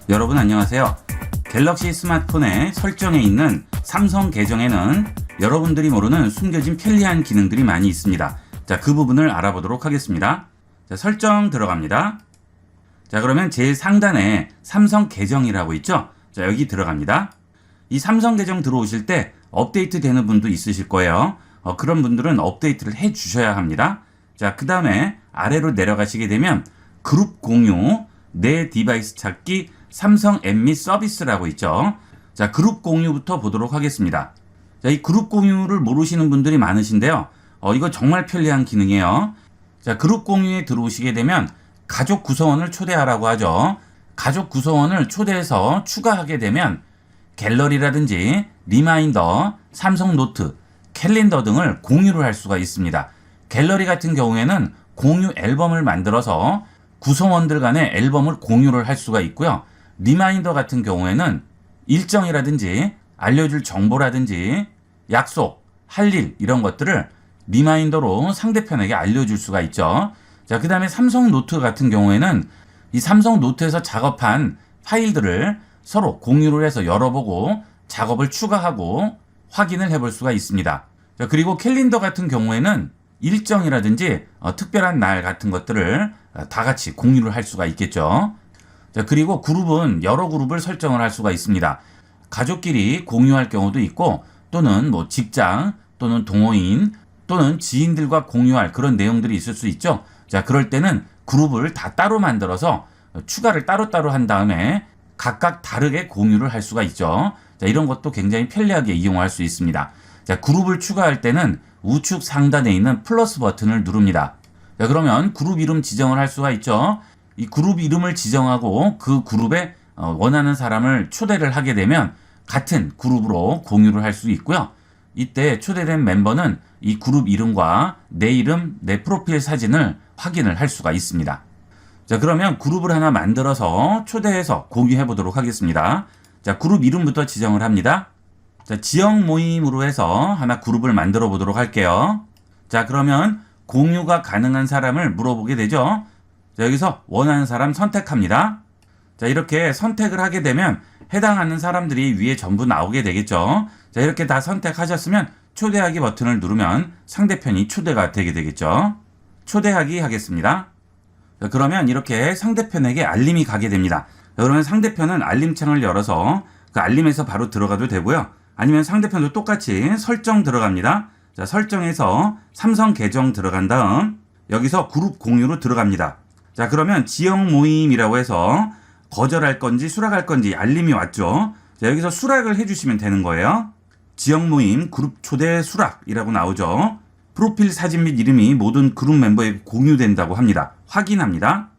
여러분 안녕하세요. 갤럭시 스마트폰의 설정에 있는 삼성 계정에는 여러분들이 모르는 숨겨진 편리한 기능들이 많이 있습니다. 자, 그 부분을 알아보도록 하겠습니다. 자, 설정 들어갑니다. 자, 그러면 제일 상단에 삼성 계정이라고 있죠? 자, 여기 들어갑니다. 이 삼성 계정 들어오실 때 업데이트 되는 분도 있으실 거예요. 그런 분들은 업데이트를 해 주셔야 합니다. 자, 그 다음에 아래로 내려가시게 되면 그룹 공유, 내 디바이스 찾기, 삼성 앱 및 서비스라고 있죠. 자, 그룹 공유부터 보도록 하겠습니다. 자, 이 그룹 공유를 모르시는 분들이 많으신데요. 이거 정말 편리한 기능이에요. 자, 그룹 공유에 들어오시게 되면 가족 구성원을 초대하라고 하죠. 가족 구성원을 초대해서 추가하게 되면 갤러리라든지 리마인더, 삼성 노트, 캘린더 등을 공유를 할 수가 있습니다. 갤러리 같은 경우에는 공유 앨범을 만들어서 구성원들 간의 앨범을 공유를 할 수가 있고요. 리마인더 같은 경우에는 일정이라든지 알려줄 정보라든지 약속, 할 일 이런 것들을 리마인더로 상대편에게 알려줄 수가 있죠. 자, 그 다음에 삼성 노트 같은 경우에는 이 삼성 노트에서 작업한 파일들을 서로 공유를 해서 열어보고 작업을 추가하고 확인을 해볼 수가 있습니다. 자, 그리고 캘린더 같은 경우에는 일정이라든지 특별한 날 같은 것들을 다 같이 공유를 할 수가 있겠죠. 자, 그리고 그룹은 여러 그룹을 설정을 할 수가 있습니다. 가족끼리 공유할 경우도 있고 또는 뭐 직장 또는 동호인 또는 지인들과 공유할 그런 내용들이 있을 수 있죠. 자, 그럴 때는 그룹을 다 따로 만들어서 추가를 따로따로 한 다음에 각각 다르게 공유를 할 수가 있죠. 자, 이런 것도 굉장히 편리하게 이용할 수 있습니다. 자, 그룹을 추가할 때는 우측 상단에 있는 플러스 버튼을 누릅니다. 자, 그러면 그룹 이름 지정을 할 수가 있죠. 이 그룹 이름을 지정하고 그 그룹에 원하는 사람을 초대를 하게 되면 같은 그룹으로 공유를 할 수 있고요. 이때 초대된 멤버는 이 그룹 이름과 내 이름, 내 프로필 사진을 확인을 할 수가 있습니다. 자, 그러면 그룹을 하나 만들어서 초대해서 공유해 보도록 하겠습니다. 자, 그룹 이름부터 지정을 합니다. 자, 지역 모임으로 해서 하나 그룹을 만들어 보도록 할게요. 자, 그러면 공유가 가능한 사람을 물어보게 되죠. 자, 여기서 원하는 사람 선택합니다. 자, 이렇게 선택을 하게 되면 해당하는 사람들이 위에 전부 나오게 되겠죠. 자, 이렇게 다 선택하셨으면 초대하기 버튼을 누르면 상대편이 초대가 되게 되겠죠. 초대하기 하겠습니다. 자, 그러면 이렇게 상대편에게 알림이 가게 됩니다. 자, 그러면 상대편은 알림창을 열어서 그 알림에서 바로 들어가도 되고요. 아니면 상대편도 똑같이 설정 들어갑니다. 자, 설정에서 삼성 계정 들어간 다음 여기서 그룹 공유로 들어갑니다. 자, 그러면 지역 모임이라고 해서 거절할 건지 수락할 건지 알림이 왔죠. 자, 여기서 수락을 해주시면 되는 거예요. 지역 모임 그룹 초대 수락이라고 나오죠. 프로필 사진 및 이름이 모든 그룹 멤버에게 공유된다고 합니다. 확인합니다.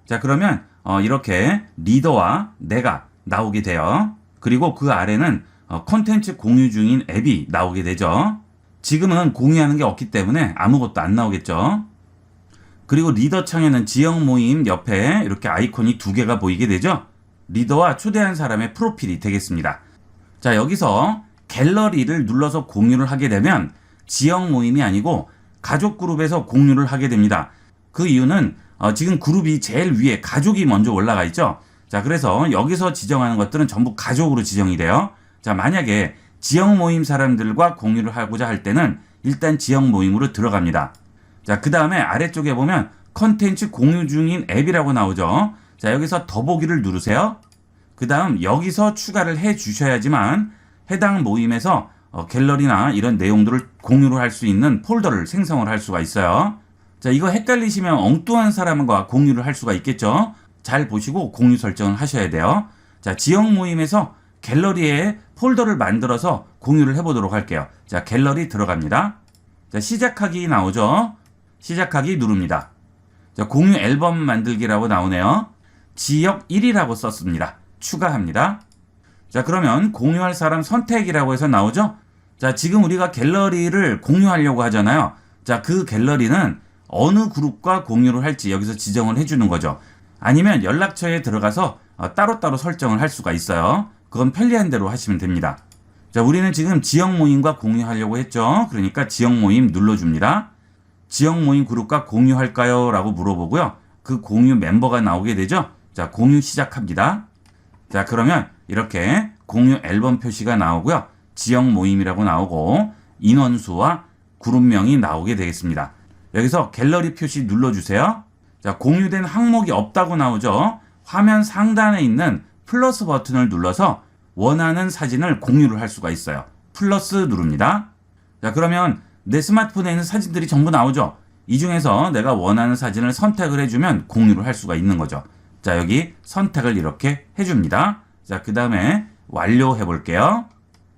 자, 그러면 이렇게 리더와 내가 나오게 돼요. 그리고 그 아래는 콘텐츠 공유 중인 앱이 나오게 되죠. 지금은 공유하는 게 없기 때문에 아무것도 안 나오겠죠. 그리고 리더 창에는 지역 모임 옆에 이렇게 아이콘이 두 개가 보이게 되죠. 리더와 초대한 사람의 프로필이 되겠습니다. 자, 여기서 갤러리를 눌러서 공유를 하게 되면 지역 모임이 아니고 가족 그룹에서 공유를 하게 됩니다. 그 이유는 지금 그룹이 제일 위에 가족이 먼저 올라가 있죠. 자, 그래서 여기서 지정하는 것들은 전부 가족으로 지정이 돼요. 자, 만약에 지역 모임 사람들과 공유를 하고자 할 때는 일단 지역 모임으로 들어갑니다. 자, 그 다음에 아래쪽에 보면 컨텐츠 공유 중인 앱이라고 나오죠. 자, 여기서 더보기를 누르세요. 그 다음 여기서 추가를 해 주셔야지만 해당 모임에서 갤러리나 이런 내용들을 공유를 할 수 있는 폴더를 생성을 할 수가 있어요. 자, 이거 헷갈리시면 엉뚱한 사람과 공유를 할 수가 있겠죠. 잘 보시고 공유 설정을 하셔야 돼요. 자, 지역 모임에서 갤러리에 폴더를 만들어서 공유를 해보도록 할게요. 자, 갤러리 들어갑니다. 자, 시작하기 나오죠. 시작하기 누릅니다. 자, 공유 앨범 만들기라고 나오네요. 지역 1이라고 썼습니다. 추가합니다. 자, 그러면 공유할 사람 선택이라고 해서 나오죠. 자, 지금 우리가 갤러리를 공유하려고 하잖아요. 자, 그 갤러리는 어느 그룹과 공유를 할지 여기서 지정을 해주는 거죠. 아니면 연락처에 들어가서 따로따로 설정을 할 수가 있어요. 그건 편리한 대로 하시면 됩니다. 자, 우리는 지금 지역 모임과 공유하려고 했죠. 그러니까 지역 모임 눌러줍니다. 지역 모임 그룹과 공유할까요? 라고 물어보고요. 그 공유 멤버가 나오게 되죠. 자, 공유 시작합니다. 자, 그러면 이렇게 공유 앨범 표시가 나오고요. 지역 모임이라고 나오고 인원수와 그룹명이 나오게 되겠습니다. 여기서 갤러리 표시 눌러주세요. 자, 공유된 항목이 없다고 나오죠. 화면 상단에 있는 플러스 버튼을 눌러서 원하는 사진을 공유를 할 수가 있어요. 플러스 누릅니다. 자, 그러면 내 스마트폰에 있는 사진들이 전부 나오죠. 이 중에서 내가 원하는 사진을 선택을 해주면 공유를 할 수가 있는 거죠. 자, 여기 선택을 이렇게 해줍니다. 자, 그 다음에 완료해 볼게요.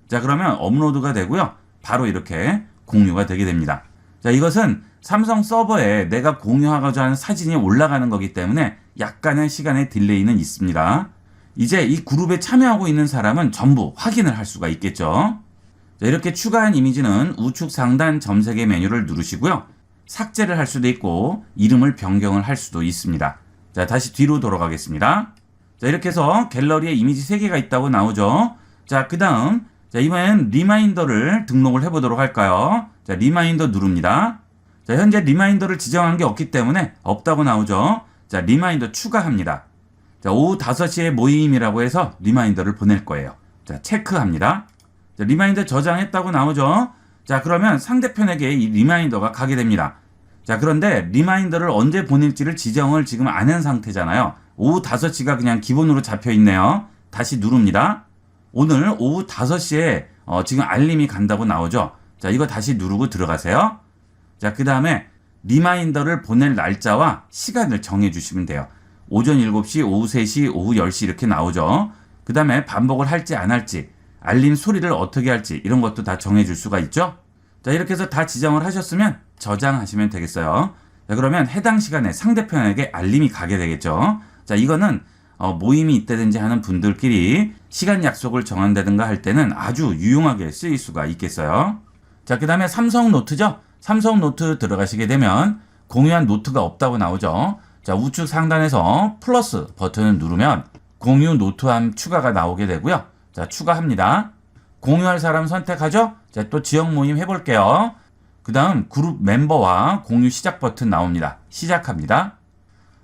자, 그러면 업로드가 되고요. 바로 이렇게 공유가 되게 됩니다. 자, 이것은 삼성 서버에 내가 공유하고자 하는 사진이 올라가는 거기 때문에 약간의 시간의 딜레이는 있습니다. 이제 이 그룹에 참여하고 있는 사람은 전부 확인을 할 수가 있겠죠. 자, 이렇게 추가한 이미지는 우측 상단 점색의 메뉴를 누르시고요. 삭제를 할 수도 있고 이름을 변경을 할 수도 있습니다. 자, 다시 뒤로 돌아가겠습니다. 자, 이렇게 해서 갤러리에 이미지 3개가 있다고 나오죠. 자, 그 다음 자, 이번엔 리마인더를 등록을 해보도록 할까요? 자, 리마인더 누릅니다. 자, 현재 리마인더를 지정한 게 없기 때문에 없다고 나오죠. 자, 리마인더 추가합니다. 자, 오후 5시에 모임이라고 해서 리마인더를 보낼 거예요. 자, 체크합니다. 자, 리마인더 저장했다고 나오죠. 자, 그러면 상대편에게 이 리마인더가 가게 됩니다. 자, 그런데 리마인더를 언제 보낼지를 지정을 지금 안 한 상태잖아요. 오후 5시가 그냥 기본으로 잡혀 있네요. 다시 누릅니다. 오늘 오후 5시에 지금 알림이 간다고 나오죠. 자, 이거 다시 누르고 들어가세요. 자, 그 다음에 리마인더를 보낼 날짜와 시간을 정해 주시면 돼요. 오전 7시, 오후 3시, 오후 10시 이렇게 나오죠. 그 다음에 반복을 할지 안 할지, 알림 소리를 어떻게 할지 이런 것도 다 정해 줄 수가 있죠. 자, 이렇게 해서 다 지정을 하셨으면 저장하시면 되겠어요. 자, 그러면 해당 시간에 상대편에게 알림이 가게 되겠죠. 자, 이거는 모임이 있다든지 하는 분들끼리 시간 약속을 정한다든가 할 때는 아주 유용하게 쓰일 수가 있겠어요. 자, 그 다음에 삼성 노트죠. 삼성 노트 들어가시게 되면 공유한 노트가 없다고 나오죠. 자, 우측 상단에서 플러스 버튼을 누르면 공유 노트함 추가가 나오게 되고요. 자, 추가합니다. 공유할 사람 선택하죠. 자, 또 지역 모임 해볼게요. 그 다음 그룹 멤버와 공유 시작 버튼 나옵니다. 시작합니다.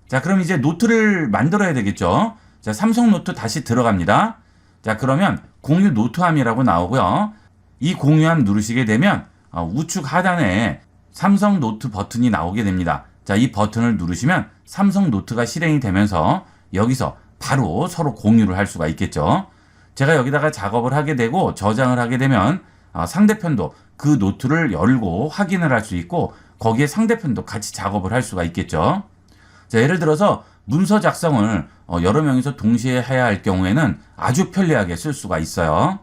자, 그럼 이제 노트를 만들어야 되겠죠. 자, 삼성 노트 다시 들어갑니다. 자, 그러면 공유 노트함이라고 나오고요. 이 공유함 누르시게 되면 우측 하단에 삼성 노트 버튼이 나오게 됩니다. 자, 이 버튼을 누르시면 삼성 노트가 실행이 되면서 여기서 바로 서로 공유를 할 수가 있겠죠. 제가 여기다가 작업을 하게 되고 저장을 하게 되면 상대편도 그 노트를 열고 확인을 할 수 있고 거기에 상대편도 같이 작업을 할 수가 있겠죠. 자, 예를 들어서 문서 작성을 여러 명이서 동시에 해야 할 경우에는 아주 편리하게 쓸 수가 있어요.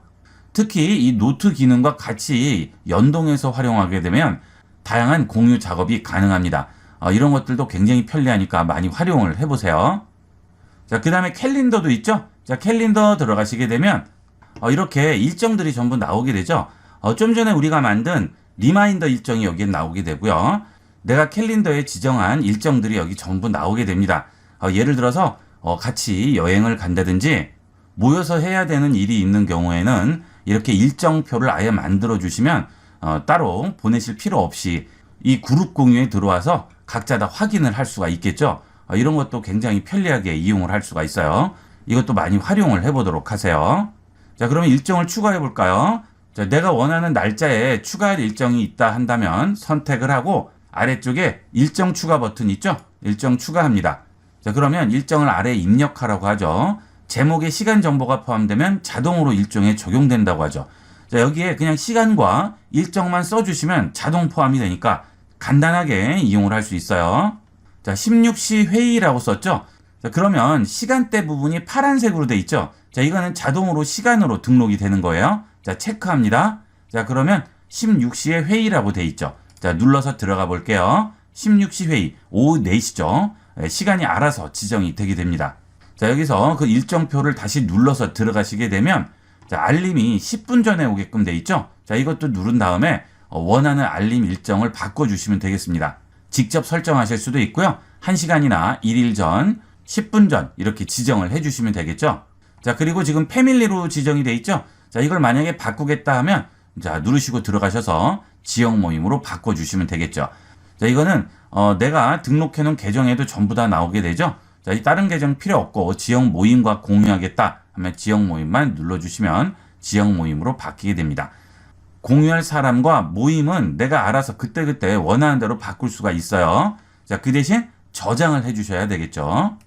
특히 이 노트 기능과 같이 연동해서 활용하게 되면 다양한 공유 작업이 가능합니다. 이런 것들도 굉장히 편리하니까 많이 활용을 해보세요. 자, 그 다음에 캘린더도 있죠. 자, 캘린더 들어가시게 되면 이렇게 일정들이 전부 나오게 되죠. 좀 전에 우리가 만든 리마인더 일정이 여기에 나오게 되고요. 내가 캘린더에 지정한 일정들이 여기 전부 나오게 됩니다. 예를 들어서 같이 여행을 간다든지 모여서 해야 되는 일이 있는 경우에는 이렇게 일정표를 아예 만들어 주시면 따로 보내실 필요 없이 이 그룹 공유에 들어와서 각자 다 확인을 할 수가 있겠죠. 이런 것도 굉장히 편리하게 이용을 할 수가 있어요. 이것도 많이 활용을 해보도록 하세요. 자, 그러면 일정을 추가해 볼까요? 자, 내가 원하는 날짜에 추가할 일정이 있다 한다면 선택을 하고 아래쪽에 일정 추가 버튼 있죠? 일정 추가합니다. 자, 그러면 일정을 아래에 입력하라고 하죠. 제목에 시간 정보가 포함되면 자동으로 일정에 적용된다고 하죠. 자, 여기에 그냥 시간과 일정만 써주시면 자동 포함이 되니까 간단하게 이용을 할 수 있어요. 자, 16시 회의라고 썼죠? 자, 그러면 시간대 부분이 파란색으로 돼 있죠? 자, 이거는 자동으로 시간으로 등록이 되는 거예요. 자, 체크합니다. 자, 그러면 16시에 회의라고 돼 있죠? 자, 눌러서 들어가 볼게요. 16시 회의, 오후 4시죠? 시간이 알아서 지정이 되게 됩니다. 자, 여기서 그 일정표를 다시 눌러서 들어가시게 되면 자, 알림이 10분 전에 오게끔 돼 있죠? 자, 이것도 누른 다음에 원하는 알림 일정을 바꿔주시면 되겠습니다. 직접 설정하실 수도 있고요. 1시간이나 1일 전, 10분 전 이렇게 지정을 해주시면 되겠죠? 자, 그리고 지금 패밀리로 지정이 돼 있죠? 자, 이걸 만약에 바꾸겠다 하면 자, 누르시고 들어가셔서 지역 모임으로 바꿔주시면 되겠죠. 자, 이거는 내가 등록해 놓은 계정에도 전부 다 나오게 되죠. 자, 이 다른 계정 필요 없고 지역 모임과 공유하겠다 하면 지역 모임만 눌러주시면 지역 모임으로 바뀌게 됩니다. 공유할 사람과 모임은 내가 알아서 그때그때 원하는 대로 바꿀 수가 있어요. 자, 그 대신 저장을 해주셔야 되겠죠.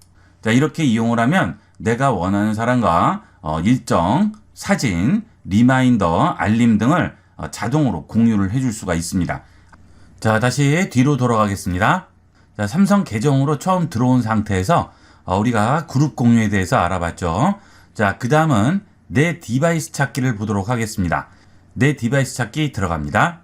자, 이렇게 이용을 하면 내가 원하는 사람과 일정, 사진, 리마인더, 알림 등을 자동으로 공유를 해줄 수가 있습니다. 자, 다시 뒤로 돌아가겠습니다. 자, 삼성 계정으로 처음 들어온 상태에서 우리가 그룹 공유에 대해서 알아봤죠. 자, 그 다음은 내 디바이스 찾기를 보도록 하겠습니다. 내 디바이스 찾기 들어갑니다.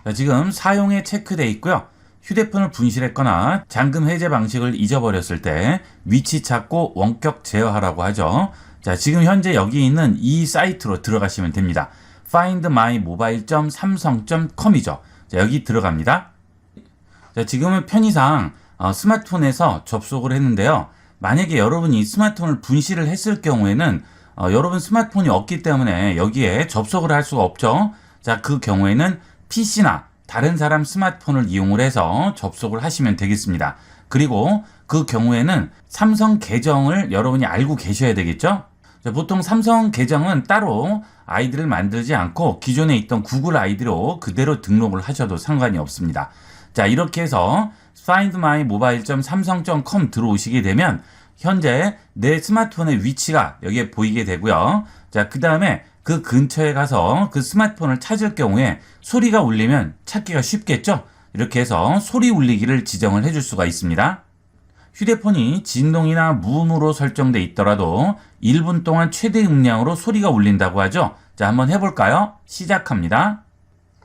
자, 지금 사용에 체크되어 있고요. 휴대폰을 분실했거나 잠금 해제 방식을 잊어버렸을 때 위치 찾고 원격 제어하라고 하죠. 자, 지금 현재 여기 있는 이 사이트로 들어가시면 됩니다. findmymobile.samsung.com이죠. 자, 여기 들어갑니다. 자, 지금은 편의상 스마트폰에서 접속을 했는데요. 만약에 여러분이 스마트폰을 분실을 했을 경우에는 여러분 스마트폰이 없기 때문에 여기에 접속을 할 수가 없죠. 자, 그 경우에는 PC나 다른 사람 스마트폰을 이용을 해서 접속을 하시면 되겠습니다. 그리고 그 경우에는 삼성 계정을 여러분이 알고 계셔야 되겠죠. 자, 보통 삼성 계정은 따로 아이디를 만들지 않고 기존에 있던 구글 아이디로 그대로 등록을 하셔도 상관이 없습니다. 자, 이렇게 해서 findmymobile.samsung.com 들어오시게 되면 현재 내 스마트폰의 위치가 여기에 보이게 되고요. 자, 그 다음에 그 근처에 가서 그 스마트폰을 찾을 경우에 소리가 울리면 찾기가 쉽겠죠? 이렇게 해서 소리 울리기를 지정을 해줄 수가 있습니다. 휴대폰이 진동이나 무음으로 설정돼 있더라도 1분 동안 최대 음량으로 소리가 울린다고 하죠. 자, 한번 해볼까요? 시작합니다.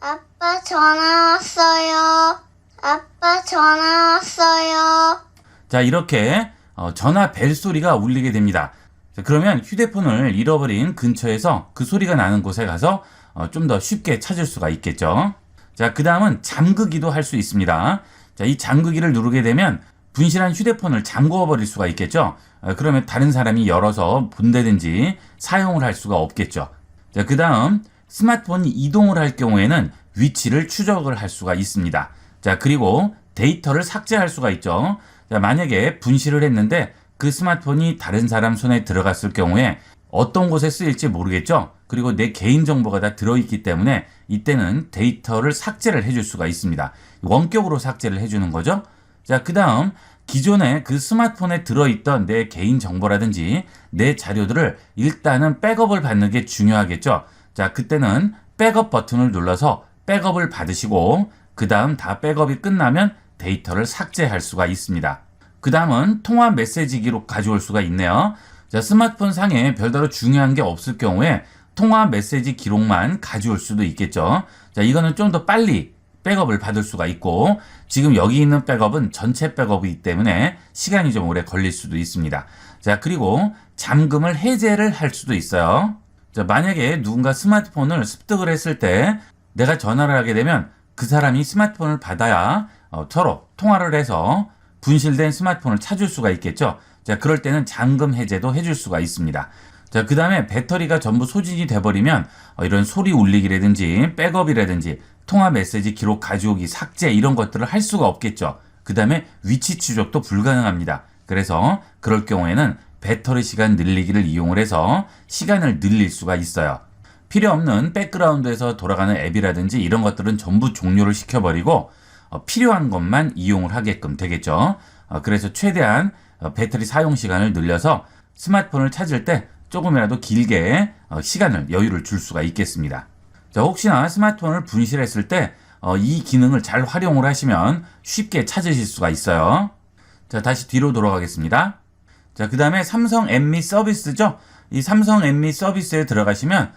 아빠 전화 왔어요. 아빠 전화 왔어요. 자, 이렇게 전화 벨 소리가 울리게 됩니다. 자, 그러면 휴대폰을 잃어버린 근처에서 그 소리가 나는 곳에 가서 좀 더 쉽게 찾을 수가 있겠죠. 자, 그 다음은 잠그기도 할 수 있습니다. 자, 이 잠그기를 누르게 되면 분실한 휴대폰을 잠궈 버릴 수가 있겠죠. 그러면 다른 사람이 열어서 본다든지 사용을 할 수가 없겠죠. 자, 그 다음 스마트폰이 이동을 할 경우에는 위치를 추적을 할 수가 있습니다. 자, 그리고 데이터를 삭제할 수가 있죠. 자, 만약에 분실을 했는데 그 스마트폰이 다른 사람 손에 들어갔을 경우에 어떤 곳에 쓰일지 모르겠죠. 그리고 내 개인정보가 다 들어있기 때문에 이때는 데이터를 삭제를 해줄 수가 있습니다. 원격으로 삭제를 해주는 거죠. 자, 그 다음 기존에 그 스마트폰에 들어있던 내 개인정보라든지 내 자료들을 일단은 백업을 받는 게 중요하겠죠. 자, 그때는 백업 버튼을 눌러서 백업을 받으시고 그 다음 다 백업이 끝나면 데이터를 삭제할 수가 있습니다. 그 다음은 통화 메시지 기록 가져올 수가 있네요. 자, 스마트폰 상에 별다른 중요한 게 없을 경우에 통화 메시지 기록만 가져올 수도 있겠죠. 자, 이거는 좀 더 빨리 백업을 받을 수가 있고 지금 여기 있는 백업은 전체 백업이기 때문에 시간이 좀 오래 걸릴 수도 있습니다. 자, 그리고 잠금을 해제를 할 수도 있어요. 자, 만약에 누군가 스마트폰을 습득을 했을 때 내가 전화를 하게 되면 그 사람이 스마트폰을 받아야 서로 통화를 해서 분실된 스마트폰을 찾을 수가 있겠죠. 자, 그럴 때는 잠금 해제도 해줄 수가 있습니다. 자, 그 다음에 배터리가 전부 소진이 돼버리면 이런 소리 울리기라든지 백업이라든지 통화 메시지 기록 가져오기 삭제 이런 것들을 할 수가 없겠죠. 그 다음에 위치 추적도 불가능합니다. 그래서 그럴 경우에는 배터리 시간 늘리기를 이용을 해서 시간을 늘릴 수가 있어요. 필요 없는 백그라운드에서 돌아가는 앱이라든지 이런 것들은 전부 종료를 시켜버리고 필요한 것만 이용을 하게끔 되겠죠. 그래서 최대한 배터리 사용 시간을 늘려서 스마트폰을 찾을 때 조금이라도 길게 시간을 여유를 줄 수가 있겠습니다. 자, 혹시나 스마트폰을 분실했을 때 이 기능을 잘 활용을 하시면 쉽게 찾으실 수가 있어요. 자, 다시 뒤로 돌아가겠습니다. 자, 그 다음에 삼성 앱미 서비스죠. 이 삼성 앱미 서비스에 들어가시면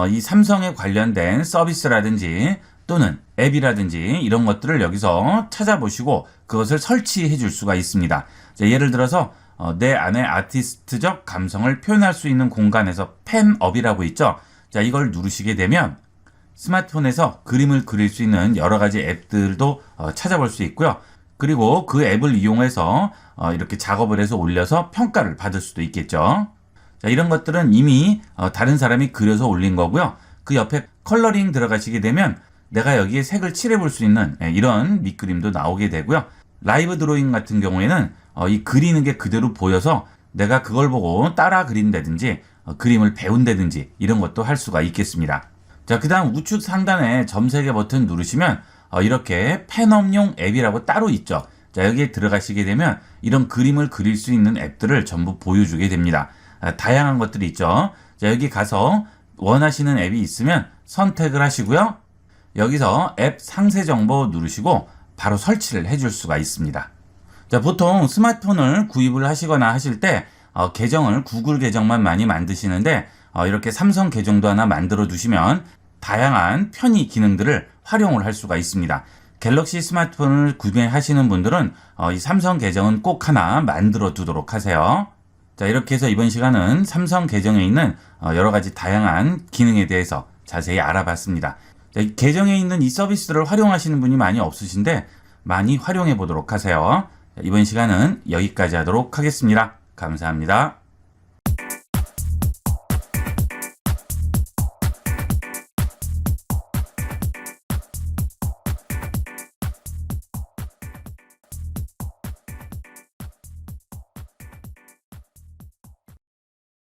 이 삼성에 관련된 서비스라든지 또는 앱이라든지 이런 것들을 여기서 찾아보시고 그것을 설치해 줄 수가 있습니다. 자, 예를 들어서 내 안의 아티스트적 감성을 표현할 수 있는 공간에서 펜업이라고 있죠. 자, 이걸 누르시게 되면 스마트폰에서 그림을 그릴 수 있는 여러 가지 앱들도 찾아볼 수 있고요. 그리고 그 앱을 이용해서 이렇게 작업을 해서 올려서 평가를 받을 수도 있겠죠. 자, 이런 것들은 이미 다른 사람이 그려서 올린 거고요. 그 옆에 컬러링 들어가시게 되면 내가 여기에 색을 칠해 볼 수 있는 이런 밑그림도 나오게 되고요. 라이브 드로잉 같은 경우에는 이 그리는 게 그대로 보여서 내가 그걸 보고 따라 그린다든지 그림을 배운다든지 이런 것도 할 수가 있겠습니다. 자, 그 다음 우측 상단에 점 3개 버튼 누르시면 이렇게 펜업용 앱이라고 따로 있죠. 자, 여기에 들어가시게 되면 이런 그림을 그릴 수 있는 앱들을 전부 보여주게 됩니다. 다양한 것들이 있죠. 자, 여기 가서 원하시는 앱이 있으면 선택을 하시고요. 여기서 앱 상세 정보 누르시고 바로 설치를 해줄 수가 있습니다. 자, 보통 스마트폰을 구입을 하시거나 하실 때 계정을 구글 계정만 많이 만드시는데 이렇게 삼성 계정도 하나 만들어 두시면 다양한 편의 기능들을 활용을 할 수가 있습니다. 갤럭시 스마트폰을 구매하시는 분들은 이 삼성 계정은 꼭 하나 만들어 두도록 하세요. 자, 이렇게 해서 이번 시간은 삼성 계정에 있는 여러 가지 다양한 기능에 대해서 자세히 알아봤습니다. 자, 이 계정에 있는 이 서비스를 활용하시는 분이 많이 없으신데 많이 활용해 보도록 하세요. 자, 이번 시간은 여기까지 하도록 하겠습니다. 감사합니다.